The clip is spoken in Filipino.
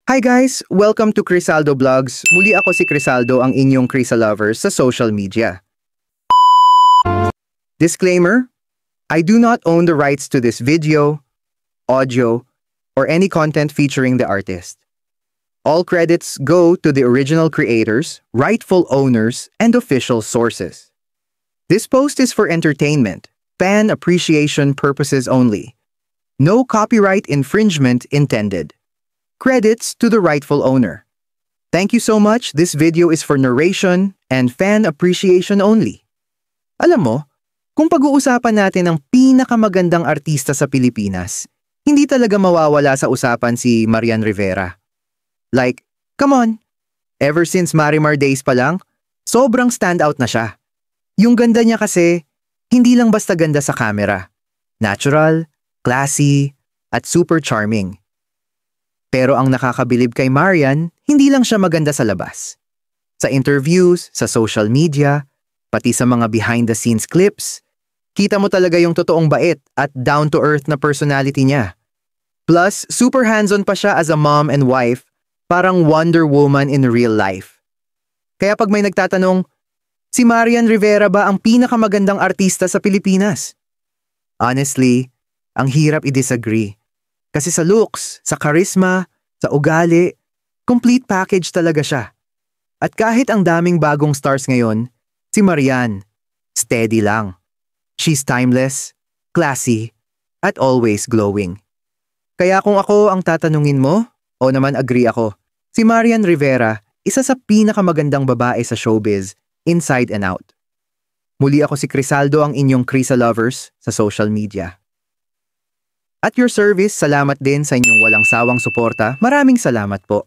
Hi guys! Welcome to Crisaldo Vlogs. Muli ako si Crisaldo, ang inyong Crisa lovers sa social media. Disclaimer: I do not own the rights to this video, audio, or any content featuring the artist. All credits go to the original creators, rightful owners, and official sources. This post is for entertainment, fan appreciation purposes only. No copyright infringement intended. Credits to the rightful owner. Thank you so much. This video is for narration and fan appreciation only. Alam mo, kung pag-uusapan natin ang pinakamagandang artista sa Pilipinas, hindi talaga mawawala sa usapan si Marian Rivera. Like, come on! Ever since Marimar days pa lang, sobrang standout na siya. Yung ganda niya kasi, hindi lang basta ganda sa camera. Natural, classy, at super charming. Pero ang nakakabilib kay Marian, hindi lang siya maganda sa labas. Sa interviews, sa social media, pati sa mga behind-the-scenes clips, kita mo talaga yung totoong bait at down-to-earth na personality niya. Plus, super hands-on pa siya as a mom and wife, parang Wonder Woman in real life. Kaya pag may nagtatanong, si Marian Rivera ba ang pinakamagandang artista sa Pilipinas? Honestly, ang hirap i-disagree. Kasi sa looks, sa charisma, sa ugali, complete package talaga siya. At kahit ang daming bagong stars ngayon, si Marian, steady lang. She's timeless, classy, at always glowing. Kaya kung ako ang tatanungin mo, o naman agree ako, si Marian Rivera, isa sa pinakamagandang babae sa showbiz, inside and out. Muli ako si Crisaldo, ang inyong Crisa lovers sa social media. At your service, salamat din sa inyong walang sawang suporta. Maraming salamat po.